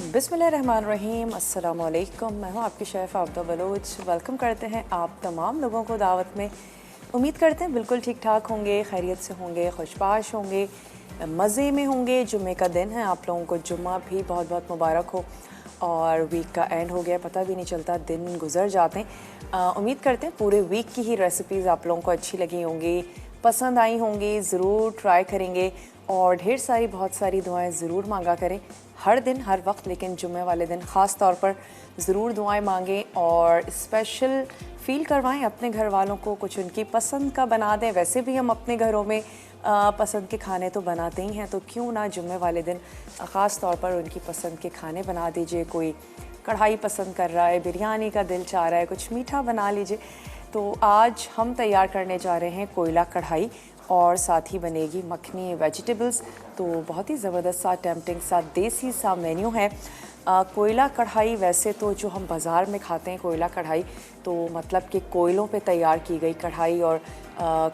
बिस्मिल्लाहिर्रहमानिर्रहीम, अस्सलाम वालेकुम। मैं हूँ आपकी शेफ़ आबदा बलोच। वेलकम करते हैं आप तमाम लोगों को दावत में। उम्मीद करते हैं बिल्कुल ठीक ठाक होंगे, खैरियत से होंगे, खुशबाश होंगे, मज़े में होंगे। जुम्मे का दिन है, आप लोगों को जुम्मा भी बहुत बहुत मुबारक हो। और वीक का एंड हो गया, पता भी नहीं चलता, दिन गुजर जाते हैं। उम्मीद करते हैं पूरे वीक की ही रेसिपीज़ आप लोगों को अच्छी लगी होंगी, पसंद आई होंगी, ज़रूर ट्राई करेंगे और ढेर सारी बहुत सारी दुआएं ज़रूर मांगा करें हर दिन हर वक्त, लेकिन जुम्मे वाले दिन ख़ास तौर पर ज़रूर दुआएं मांगें और स्पेशल फ़ील करवाएं अपने घर वालों को, कुछ उनकी पसंद का बना दें। वैसे भी हम अपने घरों में पसंद के खाने तो बनाते ही हैं, तो क्यों ना जुम्मे वाले दिन ख़ास तौर पर उनकी पसंद के खाने बना दीजिए। कोई कढ़ाई पसंद कर रहा है, बिरयानी का दिल चाह रहा है, कुछ मीठा बना लीजिए। तो आज हम तैयार करने जा रहे हैं कोयला कढ़ाई और साथ ही बनेगी मखनी वेजिटेबल्स। तो बहुत ही ज़बरदस्त सा टेम्पटिंग सा देसी सा मेन्यू है। कोयला कढ़ाई, वैसे तो जो हम बाज़ार में खाते हैं कोयला कढ़ाई, तो मतलब कि कोयलों पे तैयार की गई कढ़ाई, और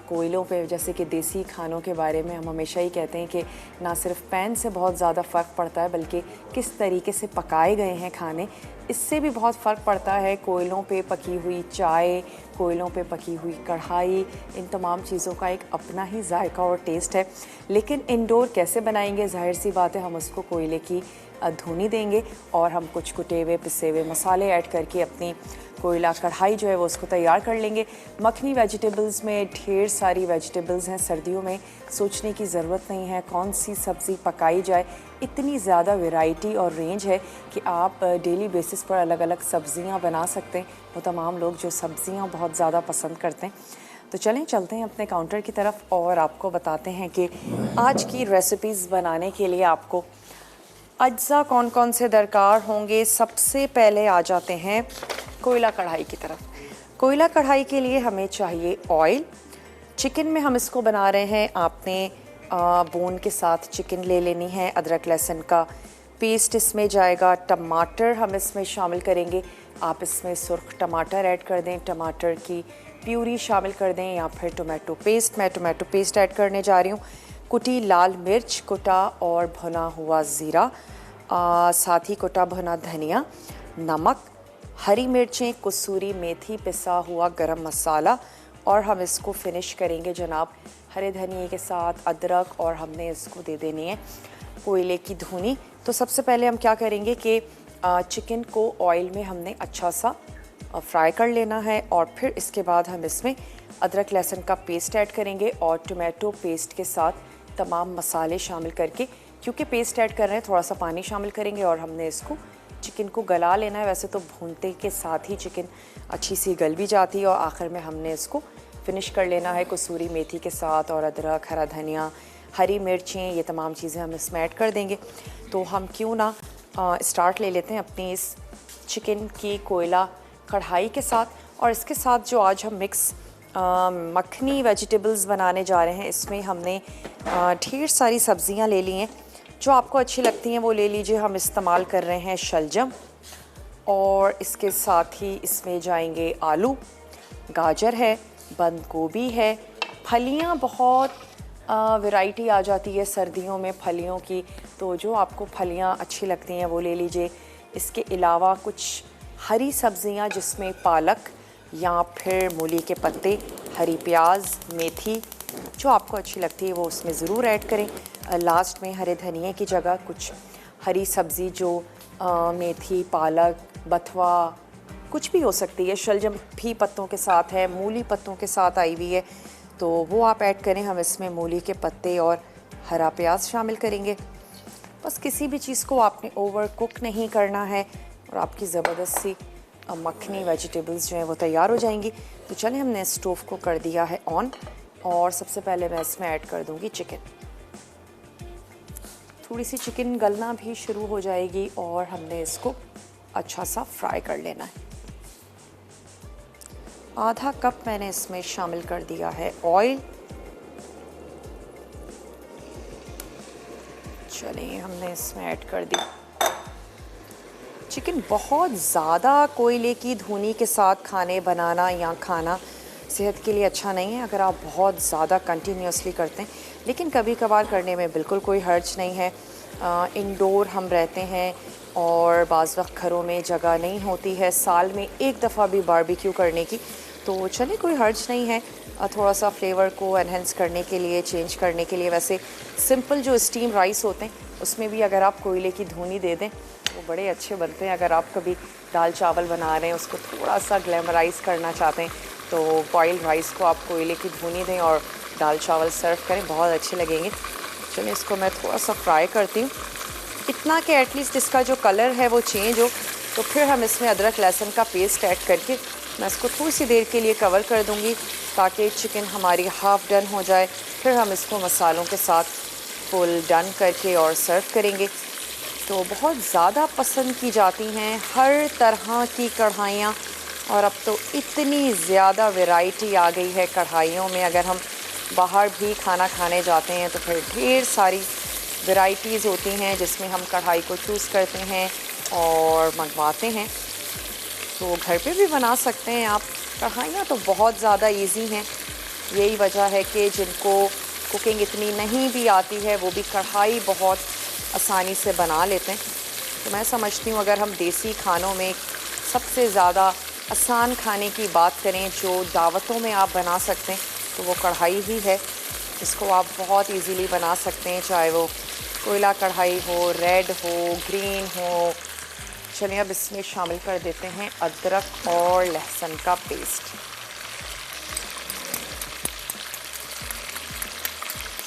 कोयलों पे जैसे कि देसी खानों के बारे में हम हमेशा ही कहते हैं कि ना सिर्फ पैन से बहुत ज़्यादा फ़र्क पड़ता है, बल्कि किस तरीके से पकाए गए हैं खाने, इससे भी बहुत फ़र्क पड़ता है। कोयलों पे पकी हुई चाय, कोयलों पे पकी हुई कढ़ाई, इन तमाम चीज़ों का एक अपना ही जायका और टेस्ट है। लेकिन इंडोर कैसे बनाएंगे, जाहिर सी बात है हम उसको कोयले की धुनी देंगे और हम कुछ कुटे हुए पिसे हुए मसाले ऐड करके अपनी कोयला कढ़ाई जो है वो उसको तैयार कर लेंगे। मखनी वेजिटेबल्स में ढेर सारी वेजिटेबल्स हैं, सर्दियों में सोचने की ज़रूरत नहीं है कौन सी सब्ज़ी पकाई जाए। इतनी ज़्यादा वैरायटी और रेंज है कि आप डेली बेसिस पर अलग अलग सब्ज़ियाँ बना सकते हैं, वो तमाम लोग जो सब्ज़ियाँ बहुत ज़्यादा पसंद करते हैं। तो चलें चलते हैं अपने काउंटर की तरफ और आपको बताते हैं कि आज की रेसिपीज़ बनाने के लिए आपको अज्जा कौन कौन से दरकार होंगे। सबसे पहले आ जाते हैं कोयला कढ़ाई की तरफ। कोयला कढ़ाई के लिए हमें चाहिए ऑयल। चिकन में हम इसको बना रहे हैं, आपने बोन के साथ चिकन ले लेनी है। अदरक लहसुन का पेस्ट इसमें जाएगा। टमाटर हम इसमें शामिल करेंगे, आप इसमें सुर्ख टमाटर ऐड कर दें, टमाटर की प्यूरी शामिल कर दें या फिर टोमेटो पेस्ट। मैं टोमेटो पेस्ट ऐड करने जा रही हूँ। कुटी लाल मिर्च, कुटा और भुना हुआ ज़ीरा, साथ ही कुटा भुना धनिया, नमक, हरी मिर्चें, कसूरी मेथी, पिसा हुआ गरम मसाला, और हम इसको फिनिश करेंगे जनाब हरे धनिए के साथ अदरक, और हमने इसको दे देनी है कोयले की धुनी। तो सबसे पहले हम क्या करेंगे कि चिकन को ऑयल में हमने अच्छा सा फ्राई कर लेना है और फिर इसके बाद हम इसमें अदरक लहसुन का पेस्ट ऐड करेंगे और टोमेटो पेस्ट के साथ तमाम मसाले शामिल करके, क्योंकि पेस्ट ऐड कर रहे हैं थोड़ा सा पानी शामिल करेंगे और हमने इसको चिकन को गला लेना है। वैसे तो भूनते के साथ ही चिकन अच्छी सी गल भी जाती है और आखिर में हमने इसको फिनिश कर लेना है कसूरी मेथी के साथ, और अदरक, हरा धनिया, हरी मिर्चें, ये तमाम चीज़ें हम इसमें ऐड कर देंगे। तो हम क्यों ना स्टार्ट ले लेते हैं अपनी इस चिकन की कोयला कढ़ाई के साथ। और इसके साथ जो आज हम मिक्स मखनी वेजिटेबल्स बनाने जा रहे हैं, इसमें हमने ढेर सारी सब्ज़ियां ले ली हैं, जो आपको अच्छी लगती हैं वो ले लीजिए। हम इस्तेमाल कर रहे हैं शलजम, और इसके साथ ही इसमें जाएंगे आलू, गाजर है, बंद गोभी है, फलियां। बहुत वैरायटी आ जाती है सर्दियों में फलियों की, तो जो आपको फलियां अच्छी लगती हैं वो ले लीजिए। इसके अलावा कुछ हरी सब्ज़ियां जिसमें पालक या फिर मूली के पत्ते, हरी प्याज, मेथी, जो आपको अच्छी लगती है वो उसमें ज़रूर ऐड करें। लास्ट में हरे धनिए की जगह कुछ हरी सब्ज़ी जो मेथी, पालक, बथवा, कुछ भी हो सकती है, शलजम भी पत्तों के साथ है, मूली पत्तों के साथ आई हुई है, तो वो आप ऐड करें। हम इसमें मूली के पत्ते और हरा प्याज शामिल करेंगे। बस किसी भी चीज़ को आपने ओवर कुक नहीं करना है और आपकी ज़बरदस्त सी मखनी वेजिटेबल्स जो हैं वो तैयार हो जाएंगी। तो चलें, हमने स्टोव को कर दिया है ऑन, और सबसे पहले मैं इसमें ऐड कर दूंगी चिकन। थोड़ी सी चिकन गलना भी शुरू हो जाएगी और हमने इसको अच्छा सा फ्राई कर लेना है। आधा कप मैंने इसमें शामिल कर दिया है ऑयल। चलिए, हमने इसमें ऐड कर दी चिकन। बहुत ज़्यादा कोयले की धुनी के साथ खाने बनाना या खाना सेहत के लिए अच्छा नहीं है अगर आप बहुत ज़्यादा कंटिन्यूसली करते हैं, लेकिन कभी कभार करने में बिल्कुल कोई हर्ज नहीं है। इंडोर हम रहते हैं और बाज़ वक्त घरों में जगह नहीं होती है साल में एक दफ़ा भी बारबेक्यू करने की, तो चलिए कोई हर्ज नहीं है थोड़ा सा फ्लेवर को एनहेंस करने के लिए, चेंज करने के लिए। वैसे सिंपल जो स्टीम राइस होते हैं उसमें भी अगर आप कोयले की धुनी दे दें वो बड़े अच्छे बनते हैं। अगर आप कभी दाल चावल बना रहे हैं, उसको थोड़ा सा ग्लैमराइज करना चाहते हैं, तो बॉइल्ड राइस को आप कोयले की धुनी दें और दाल चावल सर्व करें, बहुत अच्छे लगेंगे। चलिए इसको मैं थोड़ा सा फ्राई करती हूँ, इतना कि एटलीस्ट इसका जो कलर है वो चेंज हो। तो फिर हम इसमें अदरक लहसुन का पेस्ट ऐड करके मैं इसको थोड़ी सी देर के लिए कवर कर दूँगी ताकि चिकन हमारी हाफ़ डन हो जाए। फिर हम इसको मसालों के साथ फुल डन करके और सर्व करेंगे। तो बहुत ज़्यादा पसंद की जाती हैं हर तरह की कढ़ाइयाँ, और अब तो इतनी ज़्यादा वैरायटी आ गई है कढ़ाइयों में। अगर हम बाहर भी खाना खाने जाते हैं तो फिर ढेर सारी वैरायटीज़ होती हैं जिसमें हम कढ़ाई को चूज़ करते हैं और मंगवाते हैं। तो घर पे भी बना सकते हैं आप। कढ़ाइयाँ तो बहुत ज़्यादा इजी हैं, यही वजह है कि जिनको कुकिंग इतनी नहीं भी आती है वो भी कढ़ाई बहुत आसानी से बना लेते हैं। तो मैं समझती हूँ अगर हम देसी खानों में सबसे ज़्यादा आसान खाने की बात करें जो दावतों में आप बना सकते हैं तो वो कढ़ाई ही है। इसको आप बहुत इजीली बना सकते हैं, चाहे वो कोयला कढ़ाई हो, रेड हो, ग्रीन हो। चलिए अब इसमें शामिल कर देते हैं अदरक और लहसुन का पेस्ट,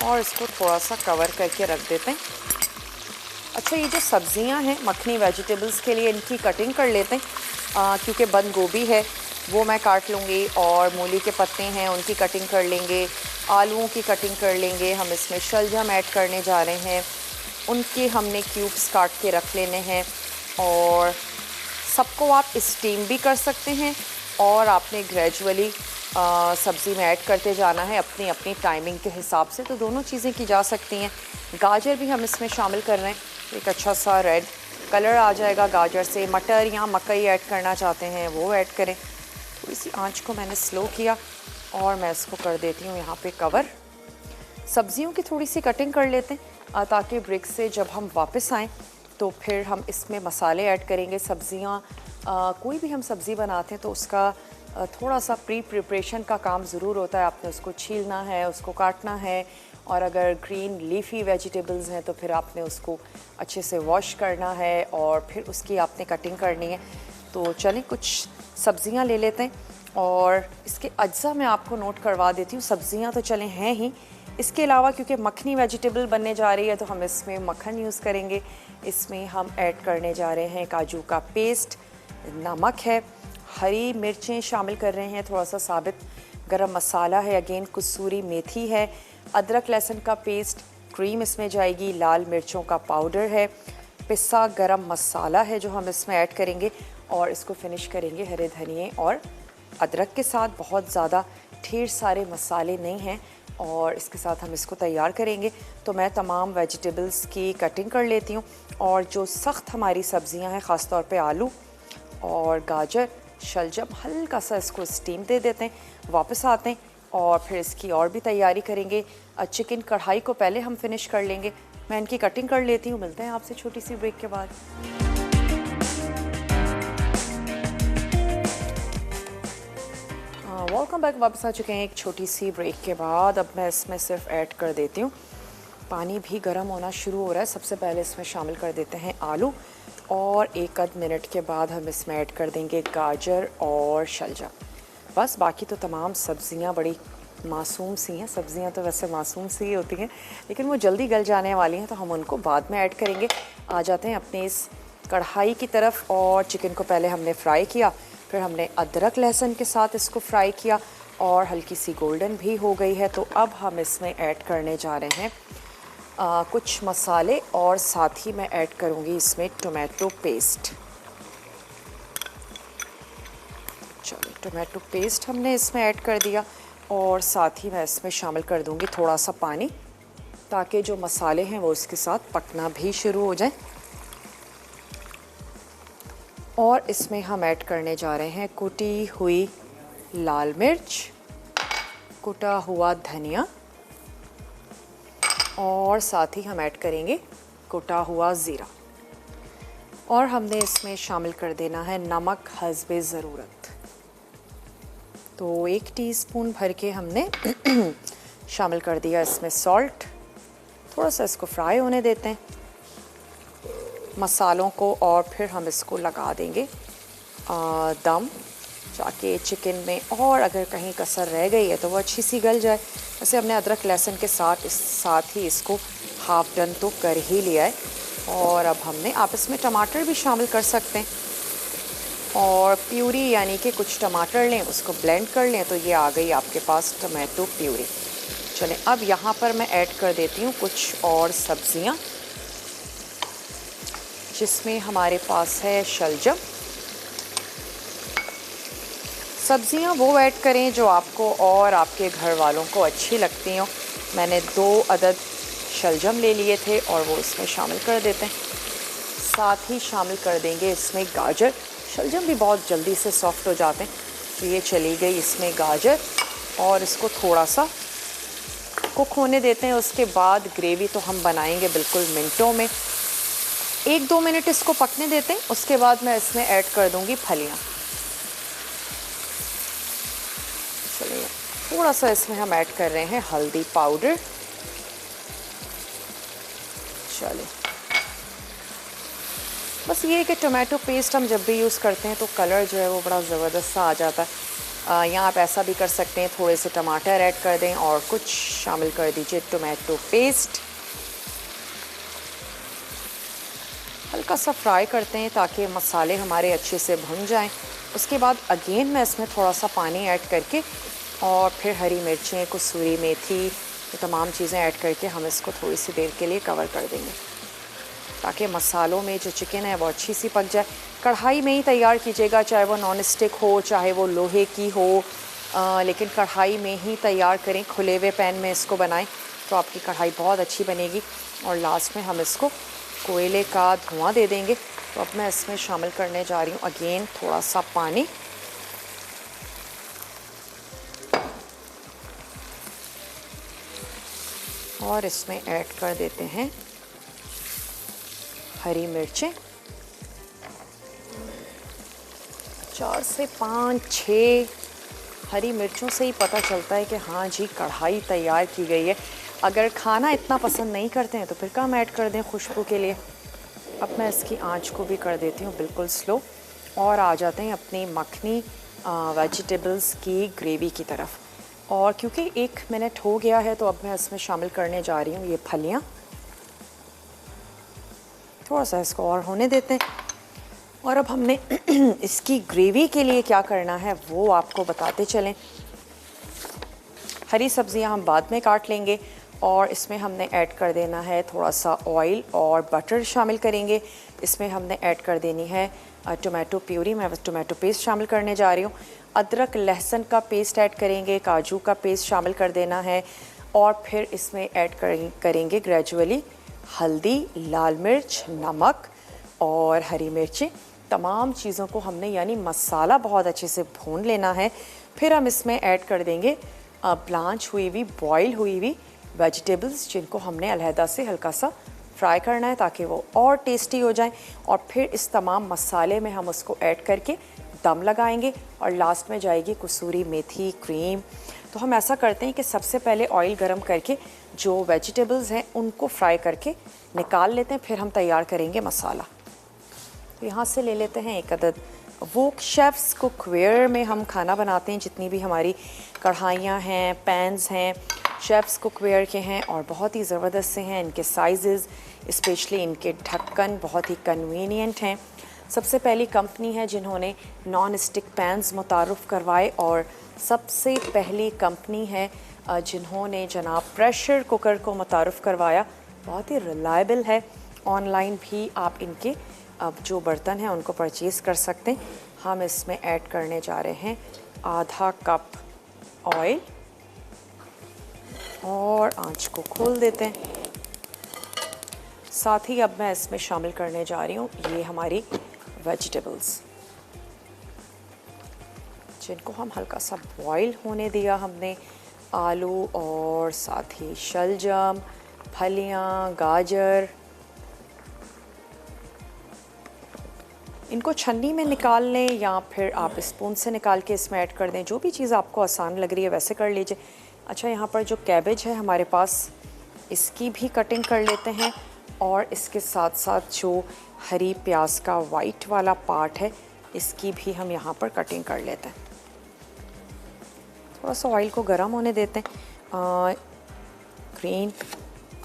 और इसको थोड़ा सा कवर करके रख देते हैं। अच्छा, ये जो सब्ज़ियां हैं मखनी वेजिटेबल्स के लिए इनकी कटिंग कर लेते हैं, क्योंकि बंद गोभी है वो मैं काट लूँगी और मूली के पत्ते हैं उनकी कटिंग कर लेंगे, आलूओं की कटिंग कर लेंगे। हम इसमें शलजम ऐड करने जा रहे हैं, उनके हमने क्यूब्स काट के रख लेने हैं। और सबको आप स्टीम भी कर सकते हैं और आपने ग्रेजुअली सब्ज़ी में ऐड करते जाना है अपनी अपनी टाइमिंग के हिसाब से, तो दोनों चीज़ें की जा सकती हैं। गाजर भी हम इसमें शामिल कर रहे हैं, एक अच्छा सा रेड कलर आ जाएगा गाजर से। मटर या मकई ऐड करना चाहते हैं वो ऐड करें। थोड़ी सी आंच को मैंने स्लो किया और मैं इसको कर देती हूँ यहाँ पे कवर। सब्जियों की थोड़ी सी कटिंग कर लेते हैं ताकि ब्रेक से जब हम वापस आएँ तो फिर हम इसमें मसाले ऐड करेंगे। सब्जियाँ कोई भी हम सब्ज़ी बनाते हैं तो उसका थोड़ा सा प्रिपरेशन का काम ज़रूर होता है। आपने उसको छीलना है, उसको काटना है, और अगर ग्रीन लीफी वेजिटेबल्स हैं तो फिर आपने उसको अच्छे से वॉश करना है और फिर उसकी आपने कटिंग करनी है। तो चलें कुछ सब्ज़ियां ले लेते हैं और इसके अज्जा मैं आपको नोट करवा देती हूँ। सब्ज़ियां तो चलें हैं ही, इसके अलावा क्योंकि मखनी वेजिटेबल बनने जा रही है तो हम इसमें मक्खन यूज़ करेंगे। इसमें हम ऐड करने जा रहे हैं काजू का पेस्ट, नमक है, हरी मिर्चें शामिल कर रहे हैं, थोड़ा सा साबित गरम मसाला है, अगेन कसूरी मेथी है, अदरक लहसुन का पेस्ट, क्रीम इसमें जाएगी, लाल मिर्चों का पाउडर है, पिसा गरम मसाला है जो हम इसमें ऐड करेंगे, और इसको फिनिश करेंगे हरे धनिए और अदरक के साथ। बहुत ज़्यादा ढेर सारे मसाले नहीं हैं और इसके साथ हम इसको तैयार करेंगे। तो मैं तमाम वेजिटेबल्स की कटिंग कर लेती हूँ, और जो सख्त हमारी सब्ज़ियाँ हैं ख़ास तौर पे आलू और गाजर, शलजम, हल्का सा इसको स्टीम दे देते हैं, वापस आते हैं और फिर इसकी और भी तैयारी करेंगे। चिकन कढ़ाई को पहले हम फिनिश कर लेंगे। मैं इनकी कटिंग कर लेती हूँ, मिलते हैं आपसे छोटी सी ब्रेक के बाद। वेलकम बैक, वापस आ चुके हैं एक छोटी सी ब्रेक के बाद। अब मैं इसमें सिर्फ ऐड कर देती हूँ, पानी भी गर्म होना शुरू हो रहा है। सबसे पहले इसमें शामिल कर देते हैं आलू, और एक आध मिनट के बाद हम इसमें ऐड कर देंगे गाजर और शलजम। बस बाकी तो तमाम सब्ज़ियाँ बड़ी मासूम सी हैं। सब्ज़ियाँ तो वैसे मासूम सी ही होती हैं, लेकिन वो जल्दी गल जाने वाली हैं तो हम उनको बाद में ऐड करेंगे। आ जाते हैं अपने इस कढ़ाई की तरफ, और चिकन को पहले हमने फ्राई किया, फिर हमने अदरक लहसुन के साथ इसको फ्राई किया और हल्की सी गोल्डन भी हो गई है। तो अब हम इसमें ऐड करने जा रहे हैं कुछ मसाले, और साथ ही मैं ऐड करूँगी इसमें टोमेटो पेस्ट। चलो, टोमेटो पेस्ट हमने इसमें ऐड कर दिया, और साथ ही मैं इसमें शामिल कर दूँगी थोड़ा सा पानी, ताकि जो मसाले हैं वो इसके साथ पकना भी शुरू हो जाए। और इसमें हम ऐड करने जा रहे हैं कुटी हुई लाल मिर्च, कुटा हुआ धनिया, और साथ ही हम ऐड करेंगे कुटा हुआ ज़ीरा, और हमने इसमें शामिल कर देना है नमक हस्बे ज़रूरत। तो 1 टीस्पून भर के हमने शामिल कर दिया इसमें सॉल्ट। थोड़ा सा इसको फ्राई होने देते हैं मसालों को, और फिर हम इसको लगा देंगे दम, ताकि चिकन में और अगर कहीं कसर रह गई है तो वो अच्छी सी गल जाए। वैसे हमने अदरक लहसुन के साथ ही इसको हाफ डन तो कर ही लिया है। और अब हमने, आप इसमें टमाटर भी शामिल कर सकते हैं, और प्यूरी यानी कि कुछ टमाटर लें, उसको ब्लेंड कर लें, तो ये आ गई आपके पास टमाटो प्यूरी। चलें, अब यहाँ पर मैं ऐड कर देती हूँ कुछ और सब्ज़ियाँ, जिसमें हमारे पास है शलजम। सब्ज़ियाँ वो ऐड करें जो आपको और आपके घर वालों को अच्छी लगती हों। मैंने 2 अदद शलजम ले लिए थे और वो इसमें शामिल कर देते हैं। साथ ही शामिल कर देंगे इसमें गाजर। शलजम भी बहुत जल्दी से सॉफ्ट हो जाते हैं, तो ये चली गई इसमें गाजर, और इसको थोड़ा सा कुक होने देते हैं। उसके बाद ग्रेवी तो हम बनाएंगे बिल्कुल मिनटों में, 1-2 मिनट इसको पकने देते हैं। उसके बाद मैं इसमें ऐड कर दूंगी फलियाँ। चलिए, थोड़ा सा इसमें हम ऐड कर रहे हैं हल्दी पाउडर। चलिए, बस ये है कि टोमेटो पेस्ट हम जब भी यूज़ करते हैं तो कलर जो है वो बड़ा ज़बरदस्त सा आ जाता है। यहाँ आप ऐसा भी कर सकते हैं, थोड़े से टमाटर ऐड कर दें और कुछ शामिल कर दीजिए टोमेटो पेस्ट। हल्का सा फ्राई करते हैं ताकि मसाले हमारे अच्छे से भुन जाएं। उसके बाद अगेन मैं इसमें थोड़ा सा पानी ऐड करके, और फिर हरी मिर्चें, कसूरी मेथी, ये तमाम चीज़ें ऐड करके हम इसको थोड़ी सी देर के लिए कवर कर देंगे, ताकि मसालों में जो चिकन है वो अच्छी सी पक जाए। कढ़ाई में ही तैयार कीजिएगा, चाहे वो नॉन स्टिक हो, चाहे वो लोहे की हो, लेकिन कढ़ाई में ही तैयार करें। खुले हुए पैन में इसको बनाएं तो आपकी कढ़ाई बहुत अच्छी बनेगी। और लास्ट में हम इसको कोयले का धुआं दे देंगे। तो अब मैं इसमें शामिल करने जा रही हूँ अगेन थोड़ा सा पानी, और इसमें ऐड कर देते हैं हरी मिर्चें, 4 से 5-6 हरी मिर्चों से ही पता चलता है कि हाँ जी कढ़ाई तैयार की गई है। अगर खाना इतना पसंद नहीं करते हैं तो फिर कम ऐड कर दें खुशबू के लिए। अब मैं इसकी आंच को भी कर देती हूँ बिल्कुल स्लो, और आ जाते हैं अपनी मखनी वेजिटेबल्स की ग्रेवी की तरफ। और क्योंकि 1 मिनट हो गया है तो अब मैं इसमें शामिल करने जा रही हूँ ये फलियाँ। थोड़ा सा इसको और होने देते हैं, और अब हमने इसकी ग्रेवी के लिए क्या करना है वो आपको बताते चलें। हरी सब्जियां हम बाद में काट लेंगे, और इसमें हमने ऐड कर देना है थोड़ा सा ऑयल और बटर शामिल करेंगे। इसमें हमने ऐड कर देनी है टोमेटो प्यूरी, मैं टोमेटो पेस्ट शामिल करने जा रही हूँ। अदरक लहसुन का पेस्ट ऐड करेंगे, काजू का पेस्ट शामिल कर देना है, और फिर इसमें ऐड करेंगे ग्रेजुअली हल्दी, लाल मिर्च, नमक और हरी मिर्चें। तमाम चीज़ों को हमने यानी मसाला बहुत अच्छे से भून लेना है। फिर हम इसमें ऐड कर देंगे ब्लांच हुई हुई, बॉयल हुई हुई वेजिटेबल्स, जिनको हमने अलहदा से हल्का सा फ्राई करना है ताकि वो और टेस्टी हो जाएं। और फिर इस तमाम मसाले में हम उसको ऐड करके दम लगाएंगे, और लास्ट में जाएगी कसूरी मेथी, क्रीम। तो हम ऐसा करते हैं कि सबसे पहले ऑयल गरम करके जो वेजिटेबल्स हैं उनको फ्राई करके निकाल लेते हैं, फिर हम तैयार करेंगे मसाला। तो यहाँ से ले लेते हैं 1 अदद वो शेफ़्स कुकवेयर में हम खाना बनाते हैं, जितनी भी हमारी कढ़ाइयाँ हैं, पैन्स हैं, शेफ़्स कुकवेयर के हैं, और बहुत ही ज़बरदस्त से हैं। इनके साइज़, स्पेशली इनके ढक्कन बहुत ही कन्वीनियंट हैं। सबसे पहली कंपनी है जिन्होंने नॉन स्टिक पैन्स मुतारुफ़ करवाए, और सबसे पहली कंपनी है जिन्होंने जनाब प्रेशर कुकर को मुतारुफ़ करवाया। बहुत ही रिलायबल है। ऑनलाइन भी आप इनके अब जो बर्तन हैं उनको परचेज़ कर सकते हैं। हम इसमें ऐड करने जा रहे हैं आधा कप ऑयल, और आंच को खोल देते हैं। साथ ही अब मैं इसमें शामिल करने जा रही हूँ ये हमारी वेजिटेबल्स, जिनको हम हल्का सा बॉईल होने दिया हमने। आलू और साथ ही शलजम, फलियाँ, गाजर, इनको छन्नी में निकाल लें या फिर आप स्पून से निकाल के इसमें ऐड कर दें, जो भी चीज़ आपको आसान लग रही है वैसे कर लीजिए। अच्छा, यहाँ पर जो कैबेज है हमारे पास, इसकी भी कटिंग कर लेते हैं और इसके साथ साथ जो हरी प्याज का वाइट वाला पार्ट है इसकी भी हम यहाँ पर कटिंग कर लेते हैं। थोड़ा सा ऑयल को गर्म होने देते हैं। ग्रीन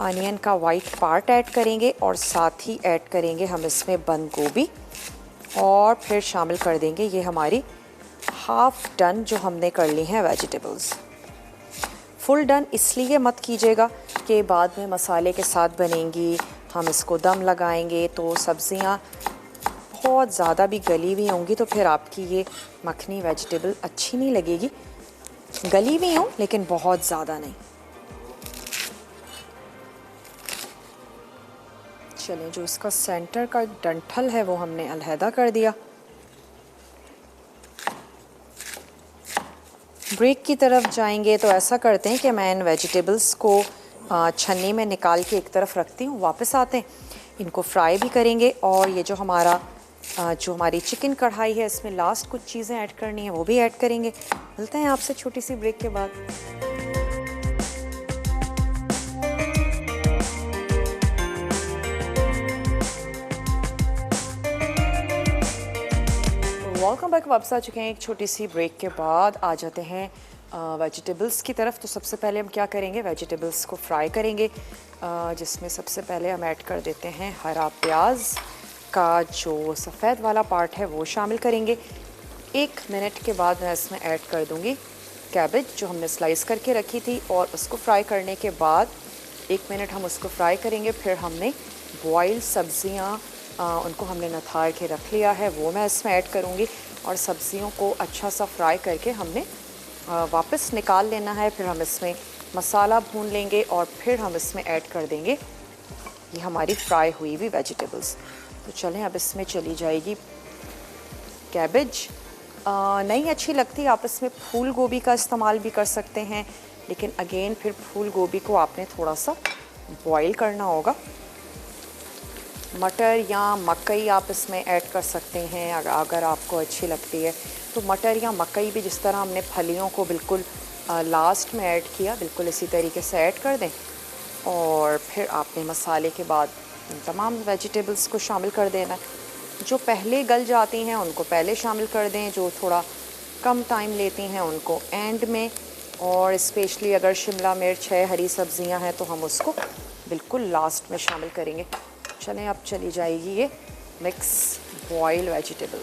अनियन का वाइट पार्ट ऐड करेंगे और साथ ही ऐड करेंगे हम इसमें बंद गोभी और फिर शामिल कर देंगे ये हमारी हाफ डन जो हमने कर ली हैं वेजिटेबल्स। फुल डन इसलिए मत कीजिएगा कि बाद में मसाले के साथ बनेंगी, हम इसको दम लगाएंगे तो सब्ज़ियां बहुत ज़्यादा भी गली हुई होंगी तो फिर आपकी ये मखनी वेजिटेबल अच्छी नहीं लगेगी। गली हुई हो लेकिन बहुत ज़्यादा नहीं। चलें, जो इसका सेंटर का डंठल है वो हमने अलहदा कर दिया। ब्रेक की तरफ जाएंगे तो ऐसा करते हैं कि मैं इन वेजिटेबल्स को छन्नी में निकाल के एक तरफ रखती हूँ, वापस आते हैं इनको फ्राई भी करेंगे और ये जो हमारी चिकन कढ़ाई है इसमें लास्ट कुछ चीज़ें ऐड करनी है वो भी ऐड करेंगे। मिलते हैं आपसे छोटी सी ब्रेक के बाद। वेलकम बैक, वापस आ चुके हैं एक छोटी सी ब्रेक के बाद। आ जाते हैं वेजिटेबल्स की तरफ। तो सबसे पहले हम क्या करेंगे, वेजिटेबल्स को फ्राई करेंगे, जिसमें सबसे पहले हम ऐड कर देते हैं हरा प्याज का जो सफ़ेद वाला पार्ट है वो शामिल करेंगे। 1 मिनट के बाद मैं इसमें ऐड कर दूंगी कैबेज जो हमने स्लाइस करके रखी थी और उसको फ्राई करने के बाद 1 मिनट हम उसको फ्राई करेंगे। फिर हमने बॉयल सब्ज़ियाँ उनको हमने नथार के रख लिया है वो मैं इसमें ऐड करूँगी और सब्ज़ियों को अच्छा सा फ्राई करके हमने वापस निकाल लेना है। फिर हम इसमें मसाला भून लेंगे और फिर हम इसमें ऐड कर देंगे ये हमारी फ्राई हुई हुई वेजिटेबल्स। तो चलें, अब इसमें चली जाएगी कैबेज। नहीं अच्छी लगती आप इसमें फूल गोभी का इस्तेमाल भी कर सकते हैं, लेकिन अगेन फिर फूल गोभी को आपने थोड़ा सा बॉईल करना होगा। मटर या मकई आप इसमें ऐड कर सकते हैं अगर आपको अच्छी लगती है तो। मटर या मकई भी जिस तरह हमने फलियों को बिल्कुल लास्ट में ऐड किया, बिल्कुल इसी तरीके से ऐड कर दें और फिर आपने मसाले के बाद तमाम वेजिटेबल्स को शामिल कर देना है। जो पहले गल जाती हैं उनको पहले शामिल कर दें, जो थोड़ा कम टाइम लेती हैं उनको एंड में, और स्पेशली अगर शिमला मिर्च है, हरी सब्जियां हैं तो हम उसको बिल्कुल लास्ट में शामिल करेंगे। चलें, अब चली जाएगी ये मिक्स बॉयल वेजिटेबल।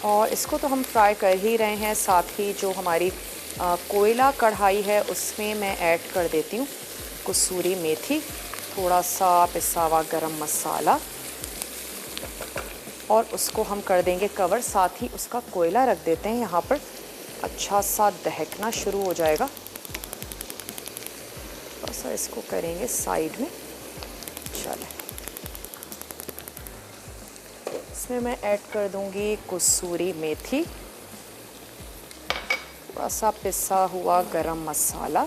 और इसको तो हम फ्राई कर ही रहे हैं, साथ ही जो हमारी कोयला कढ़ाई है उसमें मैं ऐड कर देती हूँ कसूरी मेथी, थोड़ा सा पिसा हुआ गरम मसाला और उसको हम कर देंगे कवर। साथ ही उसका कोयला रख देते हैं यहाँ पर, अच्छा सा दहकना शुरू हो जाएगा। बस इसको करेंगे साइड में। चलें, इसमें मैं ऐड कर दूंगी कसूरी मेथी, थोड़ा सा पिसा हुआ गरम मसाला,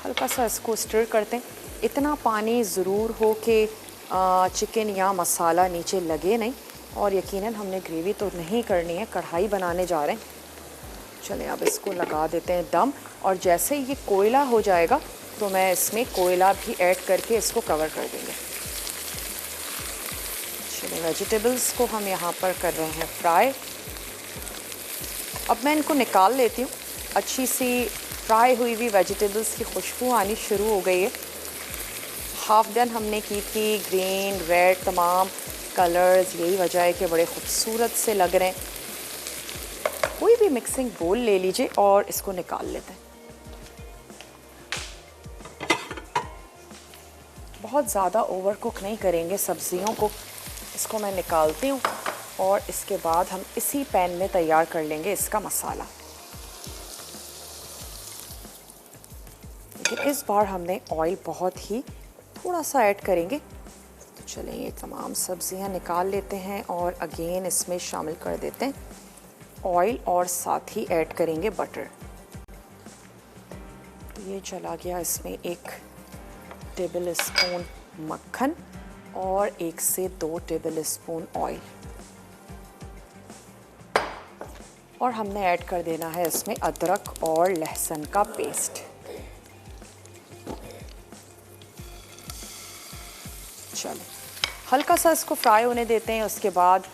हल्का सा इसको स्टर करते हैं। इतना पानी ज़रूर हो कि चिकन या मसाला नीचे लगे नहीं, और यकीनन हमने ग्रेवी तो नहीं करनी है, कढ़ाई बनाने जा रहे हैं। चलें, अब इसको लगा देते हैं दम, और जैसे ये कोयला हो जाएगा तो मैं इसमें कोयला भी ऐड करके इसको कवर कर देंगे। चलिए, वेजिटेबल्स को हम यहाँ पर कर रहे हैं फ्राई। अब मैं इनको निकाल लेती हूँ। अच्छी सी फ्राई हुई हुई वेजिटेबल्स की खुशबू आनी शुरू हो गई है। हाफ डन हमने की थी, ग्रीन रेड तमाम कलर्स, यही वजह है कि बड़े खूबसूरत से लग रहे हैं। कोई भी मिक्सिंग बोल ले लीजिए और इसको निकाल लेते हैं। बहुत ज़्यादा ओवर कुक नहीं करेंगे सब्जियों को। इसको मैं निकालती हूँ और इसके बाद हम इसी पैन में तैयार कर लेंगे इसका मसाला। लेकिन इस बार हमने ऑयल बहुत ही थोड़ा सा ऐड करेंगे। तो चलें, ये तमाम सब्जियां निकाल लेते हैं और अगेन इसमें शामिल कर देते हैं ऑयल, और साथ ही ऐड करेंगे बटर। तो ये चला गया इसमें एक टेबल स्पून मक्खन और 1 से 2 टेबल स्पून ऑयल। और हमने ऐड कर देना है इसमें अदरक और लहसुन का पेस्ट। चलो हल्का सा इसको फ्राई होने देते हैं। उसके बाद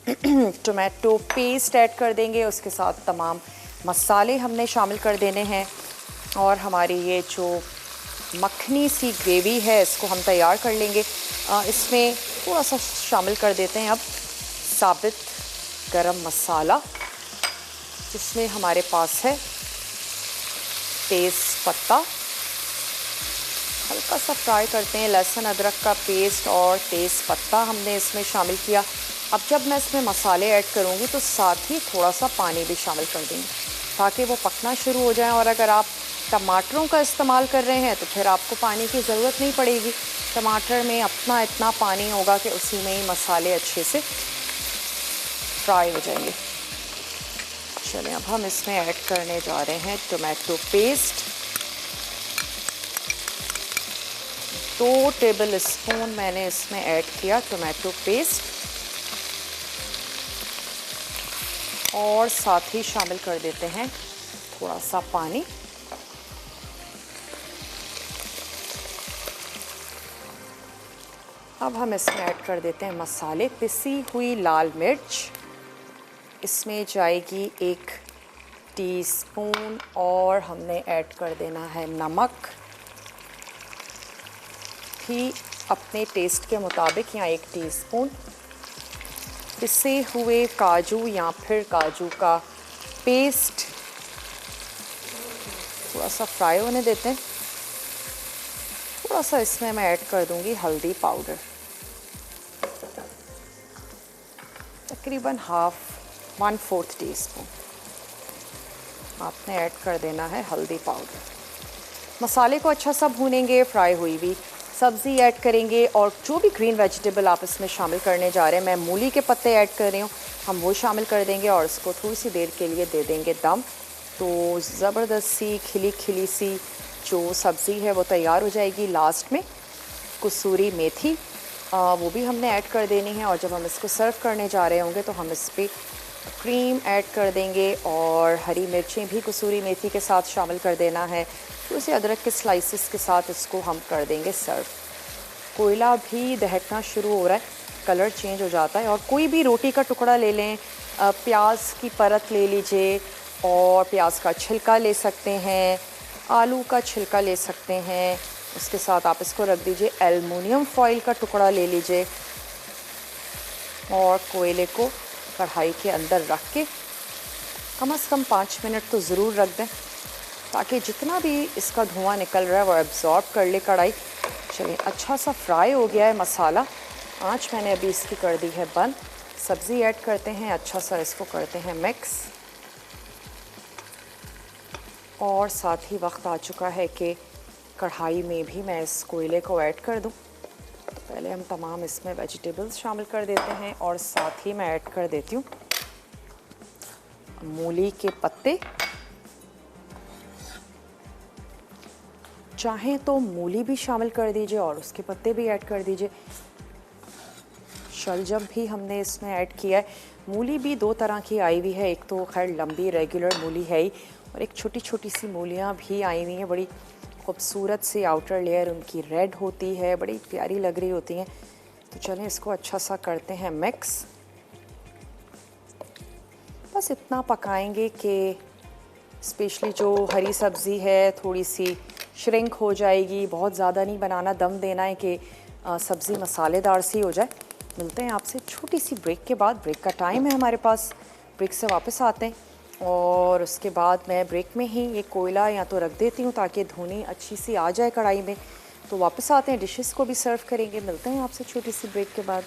टोमेटो पेस्ट ऐड कर देंगे, उसके साथ तमाम मसाले हमने शामिल कर देने हैं। और हमारी ये जो मखनी सी ग्रेवी है इसको हम तैयार कर लेंगे। इसमें थोड़ा सा शामिल कर देते हैं अब साबित गरम मसाला, जिसमें हमारे पास है तेज़ पत्ता। हल्का सा फ्राई करते हैं। लहसुन अदरक का पेस्ट और तेज़ पत्ता हमने इसमें शामिल किया। अब जब मैं इसमें मसाले ऐड करूँगी तो साथ ही थोड़ा सा पानी भी शामिल कर देंगे ताकि वो पकना शुरू हो जाए। और अगर आप टमाटरों का इस्तेमाल कर रहे हैं तो फिर आपको पानी की ज़रूरत नहीं पड़ेगी। टमाटर में अपना इतना पानी होगा कि उसी में ही मसाले अच्छे से फ्राई हो जाएंगे। चलें अब हम इसमें ऐड करने जा रहे हैं टोमेटो पेस्ट। 2 टेबल स्पून मैंने इसमें ऐड किया टोमेटो पेस्ट और साथ ही शामिल कर देते हैं थोड़ा सा पानी। अब हम इसमें ऐड कर देते हैं मसाले। पिसी हुई लाल मिर्च इसमें जाएगी 1 टीस्पून और हमने ऐड कर देना है नमक भी अपने टेस्ट के मुताबिक या 1 टीस्पून। पिसे हुए काजू या फिर काजू का पेस्ट थोड़ा सा फ्राई होने देते हैं। थोड़ा सा इसमें मैं ऐड कर दूंगी हल्दी पाउडर, तकरीबन 1/4 टीस्पून आपने ऐड कर देना है हल्दी पाउडर। मसाले को अच्छा सा भूनेंगे, फ्राई हुई हुई सब्ज़ी ऐड करेंगे और जो भी ग्रीन वेजिटेबल आप इसमें शामिल करने जा रहे हैं, मैं मूली के पत्ते ऐड कर रही हूँ, हम वो शामिल कर देंगे और इसको थोड़ी सी देर के लिए दे देंगे दम। तो ज़बरदस्त सी खिली खिली सी जो सब्ज़ी है वो तैयार हो जाएगी। लास्ट में कसूरी मेथी वो भी हमने ऐड कर देनी है और जब हम इसको सर्व करने जा रहे होंगे तो हम इस पर क्रीम ऐड कर देंगे और हरी मिर्चें भी कसूरी मेथी के साथ शामिल कर देना है। तो इसे अदरक के स्लाइसेस के साथ इसको हम कर देंगे सर्व। कोयला भी दहकना शुरू हो रहा है, कलर चेंज हो जाता है। और कोई भी रोटी का टुकड़ा ले लें, प्याज की परत ले लीजिए और प्याज का छिलका ले सकते हैं, आलू का छिलका ले सकते हैं, उसके साथ आप इसको रख दीजिए। एल्युमिनियम फॉइल का टुकड़ा ले लीजिए और कोयले को कढ़ाई के अंदर रख के कम से कम 5 मिनट तो ज़रूर रख दें ताकि जितना भी इसका धुआं निकल रहा है वो एब्जॉर्ब कर ले कढ़ाई। चलिए अच्छा सा फ्राई हो गया है मसाला। आँच मैंने अभी इसकी कर दी है बंद। सब्ज़ी ऐड करते हैं, अच्छा सा इसको करते हैं मिक्स और साथ ही वक्त आ चुका है कि कढ़ाई में भी मैं इस कोयले को ऐड कर दूं। तो पहले हम तमाम इसमें वेजिटेबल्स शामिल कर देते हैं और साथ ही मैं ऐड कर देती हूँ मूली के पत्ते। चाहें तो मूली भी शामिल कर दीजिए और उसके पत्ते भी ऐड कर दीजिए। शलजम भी हमने इसमें ऐड किया है। मूली भी 2 तरह की आई हुई है, एक तो खैर लंबी रेगुलर मूली है ही और एक छोटी छोटी सी मूलियाँ भी आई हुई हैं। बड़ी खूबसूरत सी आउटर लेयर उनकी रेड होती है, बड़ी प्यारी लग रही होती हैं। तो चलें इसको अच्छा सा करते हैं मिक्स। बस इतना पकाएंगे कि स्पेशली जो हरी सब्ज़ी है थोड़ी सी श्रिंक हो जाएगी। बहुत ज़्यादा नहीं बनाना, दम देना है कि सब्ज़ी मसालेदार सी हो जाए। मिलते हैं आपसे छोटी सी ब्रेक के बाद। ब्रेक का टाइम है हमारे पास, ब्रेक से वापस आते हैं और उसके बाद मैं ब्रेक में ही ये कोयला या तो रख देती हूँ ताकि धुनी अच्छी सी आ जाए कढ़ाई में। तो वापस आते हैं, डिशेस को भी सर्व करेंगे। मिलते हैं आपसे छोटी सी ब्रेक के बाद।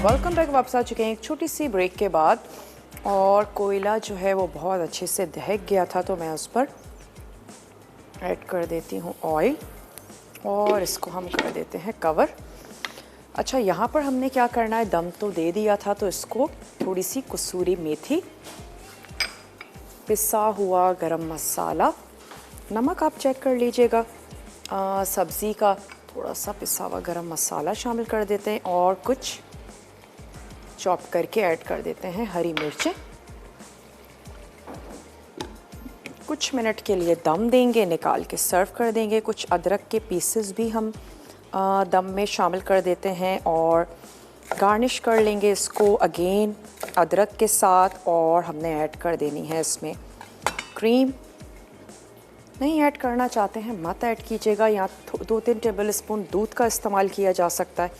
Welcome back. वापस आ चुके हैं एक छोटी सी ब्रेक के बाद और कोयला जो है वो बहुत अच्छे से दहक गया था तो मैं उस पर ऐड कर देती हूँ ऑयल और इसको हम कर देते हैं कवर। अच्छा, यहाँ पर हमने क्या करना है, दम तो दे दिया था, तो इसको थोड़ी सी कसूरी मेथी, पिसा हुआ गरम मसाला, नमक आप चेक कर लीजिएगा, सब्ज़ी का थोड़ा सा पिसा हुआ गरम मसाला शामिल कर देते हैं और कुछ चॉप करके ऐड कर देते हैं हरी मिर्चें। कुछ मिनट के लिए दम देंगे, निकाल के सर्व कर देंगे। कुछ अदरक के पीसेस भी हम दम में शामिल कर देते हैं और गार्निश कर लेंगे इसको अगेन अदरक के साथ। और हमने ऐड कर देनी है इसमें क्रीम। नहीं ऐड करना चाहते हैं मत ऐड कीजिएगा, या 2-3 टेबल स्पून दूध का इस्तेमाल किया जा सकता है।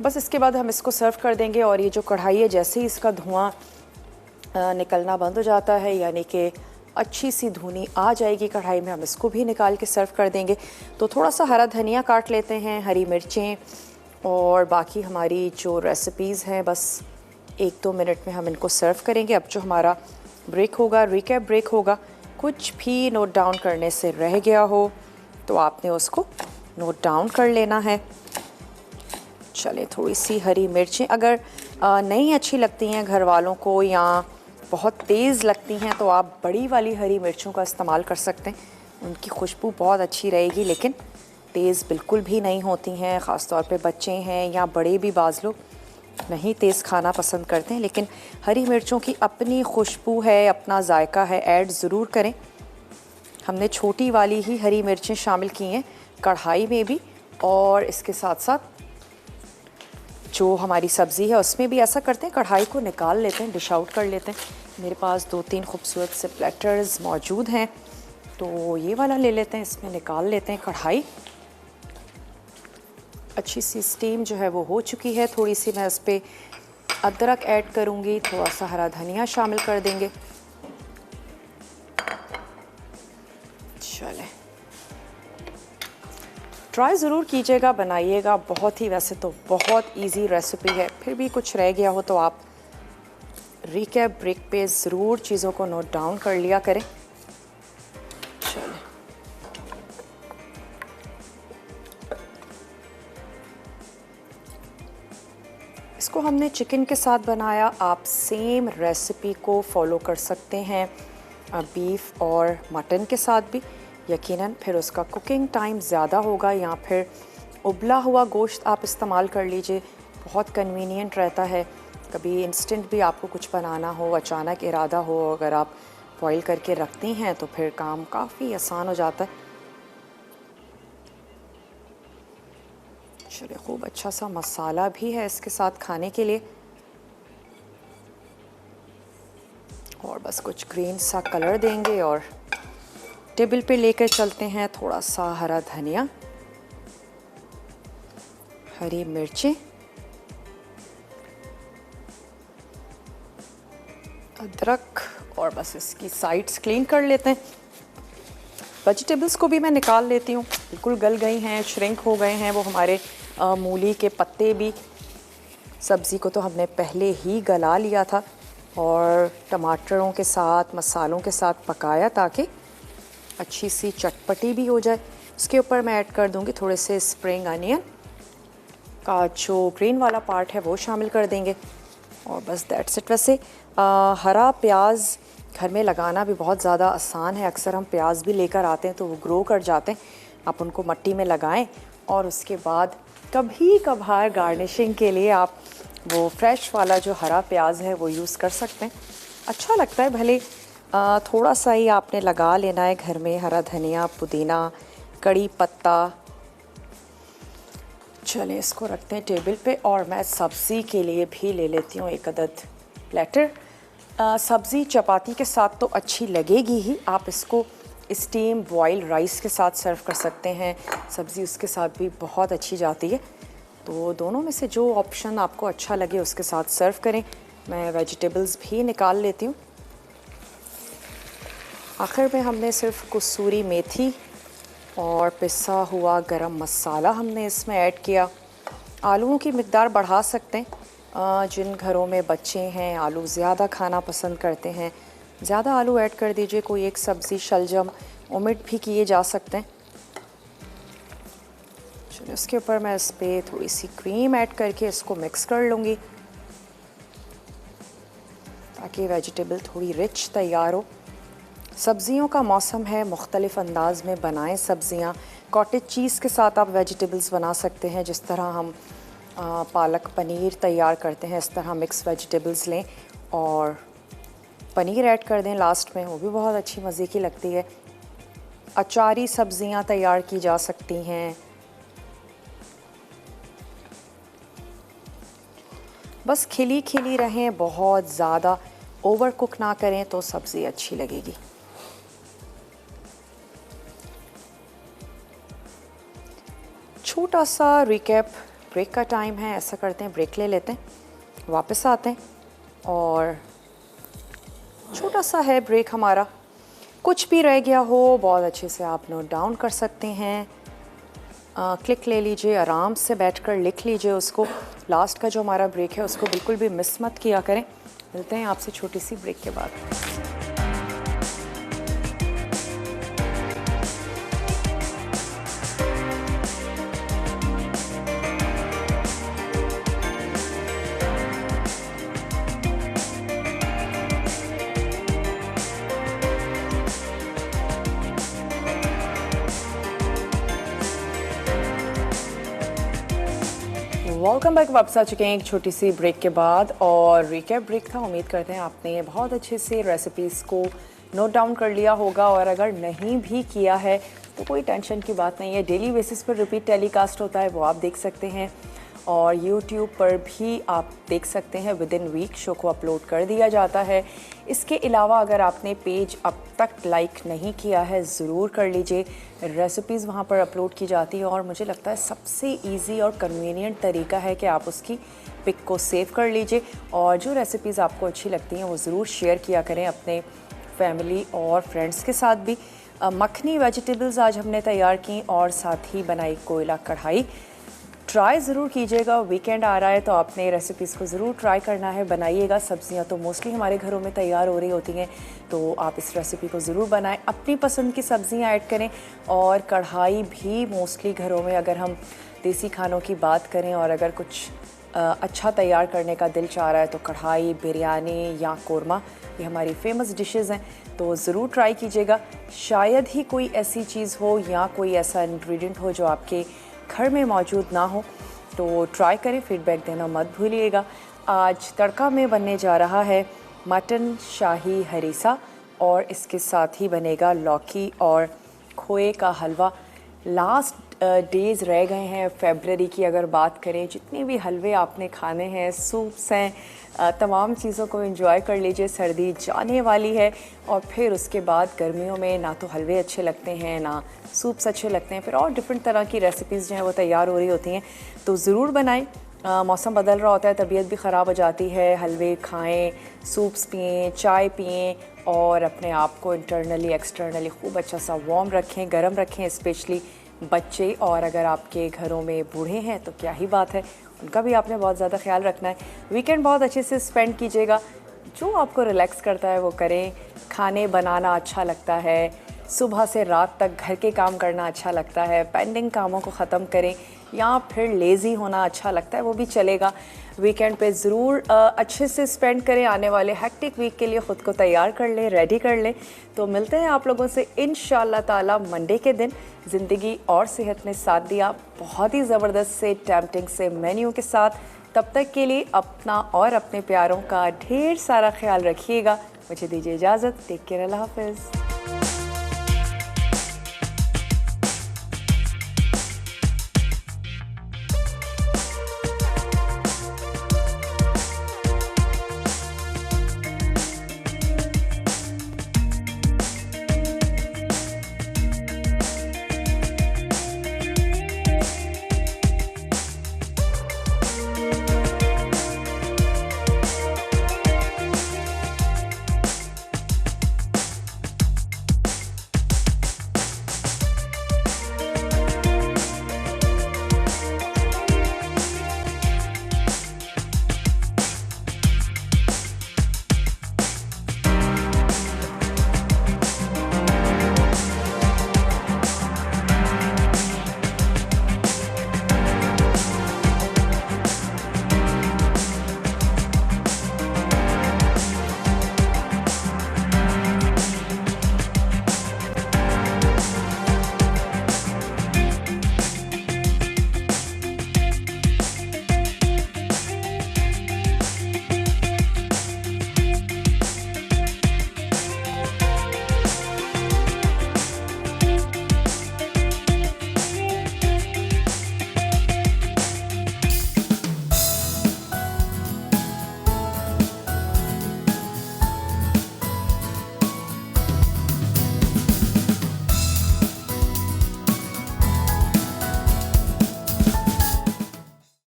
बस इसके बाद हम इसको सर्व कर देंगे। और ये जो कढ़ाई है, जैसे ही इसका धुआं निकलना बंद हो जाता है, यानी कि अच्छी सी धुनी आ जाएगी कढ़ाई में, हम इसको भी निकाल के सर्व कर देंगे। तो थोड़ा सा हरा धनिया काट लेते हैं, हरी मिर्चें, और बाकी हमारी जो रेसिपीज़ हैं बस 1-2 मिनट में हम इनको सर्व करेंगे। अब जो हमारा ब्रेक होगा, रिकैप ब्रेक होगा, कुछ भी नोट डाउन करने से रह गया हो तो आपने उसको नोट डाउन कर लेना है। चले, थोड़ी सी हरी मिर्चें अगर नहीं अच्छी लगती हैं घर वालों को या बहुत तेज़ लगती हैं तो आप बड़ी वाली हरी मिर्चों का इस्तेमाल कर सकते हैं, उनकी खुशबू बहुत अच्छी रहेगी। लेकिन तेज़ बिल्कुल भी नहीं होती हैं, ख़ास तौर पे बच्चे हैं या बड़े भी बाज़ लोग नहीं तेज़ खाना पसंद करते हैं। लेकिन हरी मिर्चों की अपनी खुशबू है, अपना जायका है, ऐड ज़रूर करें। हमने छोटी वाली ही हरी मिर्चें शामिल की हैं कढ़ाई में भी, और इसके साथ साथ जो हमारी सब्ज़ी है उसमें भी ऐसा करते हैं, कढ़ाई को निकाल लेते हैं, डिश आउट कर लेते हैं। मेरे पास 2-3 खूबसूरत से प्लेटर्स मौजूद हैं, तो ये वाला ले लेते हैं, इसमें निकाल लेते हैं कढ़ाई। अच्छी सी स्टीम जो है वो हो चुकी है। थोड़ी सी मैं इस पर अदरक ऐड करूँगी, थोड़ा सा हरा धनिया शामिल कर देंगे। चलें, ट्राई ज़रूर कीजिएगा, बनाइएगा। बहुत ही, वैसे तो बहुत इजी रेसिपी है, फिर भी कुछ रह गया हो तो आप रिकैप ब्रेक पे ज़रूर चीज़ों को नोट डाउन कर लिया करें। चलें, इसको हमने चिकन के साथ बनाया, आप सेम रेसिपी को फॉलो कर सकते हैं बीफ और मटन के साथ भी। यकीनन फिर उसका कुकिंग टाइम ज़्यादा होगा, या फिर उबला हुआ गोश्त आप इस्तेमाल कर लीजिए, बहुत कन्वीनियंट रहता है। कभी इंस्टेंट भी आपको कुछ बनाना हो, अचानक इरादा हो, अगर आप बॉईल करके रखती हैं तो फिर काम काफ़ी आसान हो जाता है। चलिए, खूब अच्छा सा मसाला भी है इसके साथ खाने के लिए, और बस कुछ ग्रीन सा कलर देंगे और टेबल पे लेकर चलते हैं। थोड़ा सा हरा धनिया, हरी मिर्चें, अदरक, और बस इसकी साइड्स क्लीन कर लेते हैं। वेजिटेबल्स को भी मैं निकाल लेती हूँ, बिल्कुल गल गई हैं, श्रिंक हो गए हैं वो हमारे मूली के पत्ते भी। सब्ज़ी को तो हमने पहले ही गला लिया था और टमाटरों के साथ, मसालों के साथ पकाया ताकि अच्छी सी चटपटी भी हो जाए। उसके ऊपर मैं ऐड कर दूंगी थोड़े से स्प्रिंग अनियन का जो ग्रीन वाला पार्ट है वो शामिल कर देंगे, और बस दैट्स इट। वैसे हरा प्याज घर में लगाना भी बहुत ज़्यादा आसान है। अक्सर हम प्याज भी लेकर आते हैं तो वो ग्रो कर जाते हैं। आप उनको मिट्टी में लगाएं और उसके बाद कभी कभार गार्निशिंग के लिए आप वो फ्रेश वाला जो हरा प्याज है वो यूज़ कर सकते हैं, अच्छा लगता है। भले थोड़ा सा ही आपने लगा लेना है घर में, हरा धनिया, पुदीना, कड़ी पत्ता। चलें, इसको रखते हैं टेबल पे, और मैं सब्ज़ी के लिए भी ले लेती हूँ 1 अदद प्लेटर। सब्ज़ी चपाती के साथ तो अच्छी लगेगी ही, आप इसको स्टीम बॉयल राइस के साथ सर्व कर सकते हैं, सब्ज़ी उसके साथ भी बहुत अच्छी जाती है। तो दोनों में से जो ऑप्शन आपको अच्छा लगे उसके साथ सर्व करें। मैं वेजिटेबल्स भी निकाल लेती हूँ। आखिर में हमने सिर्फ कसूरी मेथी और पिसा हुआ गरम मसाला हमने इसमें ऐड किया। आलूओं की मिक़दार बढ़ा सकते हैं, जिन घरों में बच्चे हैं आलू ज़्यादा खाना पसंद करते हैं, ज़्यादा आलू ऐड कर दीजिए। कोई एक सब्ज़ी शलजम ओमिट भी किए जा सकते हैं। चलिए उसके ऊपर मैं इस पर थोड़ी सी क्रीम ऐड करके इसको मिक्स कर लूँगी ताकि वेजिटेबल थोड़ी रिच तैयार हो। सब्ज़ियों का मौसम है, मुख्तलिफ़ अंदाज में बनाएं सब्ज़ियाँ। कॉटेज चीज़ के साथ आप वेजिटेबल्स बना सकते हैं, जिस तरह हम पालक पनीर तैयार करते हैं इस तरह मिक्स वेजिटेबल्स लें और पनीर ऐड कर दें लास्ट में, वो भी बहुत अच्छी मज़े की लगती है। अचारी सब्ज़ियाँ तैयार की जा सकती हैं। बस खिली खिली रहें, बहुत ज़्यादा ओवर कुक ना करें तो सब्ज़ी अच्छी लगेगी। छोटा सा रिकैप, ब्रेक का टाइम है, ऐसा करते हैं ब्रेक ले लेते हैं, वापस आते हैं और छोटा सा है ब्रेक हमारा। कुछ भी रह गया हो बहुत अच्छे से आप नोट डाउन कर सकते हैं, क्लिक ले लीजिए, आराम से बैठकर लिख लीजिए उसको। लास्ट का जो हमारा ब्रेक है उसको बिल्कुल भी मिस मत किया करें। मिलते हैं आपसे छोटी सी ब्रेक के बाद। वेलकम बैक, वापस आ चुके हैं एक छोटी सी ब्रेक के बाद और रिकैप ब्रेक था। उम्मीद करते हैं आपने बहुत अच्छे से रेसिपीज़ को नोट डाउन कर लिया होगा और अगर नहीं भी किया है तो कोई टेंशन की बात नहीं है। डेली बेसिस पर रिपीट टेलीकास्ट होता है, वो आप देख सकते हैं और यूट्यूब पर भी आप देख सकते हैं। विद इन वीक शो को अपलोड कर दिया जाता है। इसके अलावा अगर आपने पेज अब तक लाइक नहीं किया है ज़रूर कर लीजिए। रेसिपीज़ वहाँ पर अपलोड की जाती है और मुझे लगता है सबसे इजी और कन्वीनियंट तरीका है कि आप उसकी पिक को सेव कर लीजिए और जो रेसिपीज़ आपको अच्छी लगती हैं वो ज़रूर शेयर किया करें अपने फैमिली और फ्रेंड्स के साथ भी। मखनी वेजिटेबल्स आज हमने तैयार की और साथ ही बनाई कोयला कढ़ाई। ट्राई ज़रूर कीजिएगा, वीकेंड आ रहा है तो आपने रेसिपीज़ को ज़रूर ट्राई करना है, बनाइएगा। सब्जियां तो मोस्टली हमारे घरों में तैयार हो रही होती हैं तो आप इस रेसिपी को ज़रूर बनाएं, अपनी पसंद की सब्जियां ऐड करें। और कढ़ाई भी मोस्टली घरों में, अगर हम देसी खानों की बात करें और अगर कुछ अच्छा तैयार करने का दिल चाह रहा है तो कढ़ाई, बिरयानी या कोरमा, ये हमारी फेमस डिशेज़ हैं तो ज़रूर ट्राई कीजिएगा। शायद ही कोई ऐसी चीज़ हो या कोई ऐसा इंग्रेडिएंट हो जो आपके घर में मौजूद ना हो, तो ट्राई करें, फीडबैक देना मत भूलिएगा। आज तड़का में बनने जा रहा है मटन शाही हरीसा और इसके साथ ही बनेगा लौकी और खोए का हलवा। लास्ट डेज़ रह गए हैं फरवरी की, अगर बात करें जितने भी हलवे आपने खाने हैं, सूप्स हैं, तमाम चीज़ों को एंजॉय कर लीजिए। सर्दी जाने वाली है और फिर उसके बाद गर्मियों में ना तो हलवे अच्छे लगते हैं ना सूप्स अच्छे लगते हैं, फिर और डिफरेंट तरह की रेसिपीज़ जो हैं वो तैयार हो रही होती हैं तो ज़रूर बनाएं। मौसम बदल रहा होता है, तबीयत भी ख़राब हो जाती है, हलवे खाएं, सूप्स पिएं, चाय पिएं और अपने आप को इंटरनली एक्सटर्नली खूब अच्छा सा वार्म रखें, गर्म रखें, स्पेशली बच्चे और अगर आपके घरों में बूढ़े हैं तो क्या ही बात है, उनका भी आपने बहुत ज़्यादा ख्याल रखना है। वीकेंड बहुत अच्छे से स्पेंड कीजिएगा, जो आपको रिलैक्स करता है वो करें। खाने बनाना अच्छा लगता है, सुबह से रात तक घर के काम करना अच्छा लगता है, पेंडिंग कामों को ख़त्म करें या फिर लेज़ी होना अच्छा लगता है, वो भी चलेगा। वीकेंड पे ज़रूर अच्छे से स्पेंड करें, आने वाले हेक्टिक वीक के लिए ख़ुद को तैयार कर लें, रेडी कर लें। तो मिलते हैं आप लोगों से इंशाअल्लाह ताला मंडे के दिन। ज़िंदगी और सेहत ने साथ दिया बहुत ही ज़बरदस्त से टेम्पटिंग से मेन्यू के साथ। तब तक के लिए अपना और अपने प्यारों का ढेर सारा ख्याल रखिएगा। मुझे दीजिए इजाज़त, टेक केयर, अल्लाह हाफ़िज़।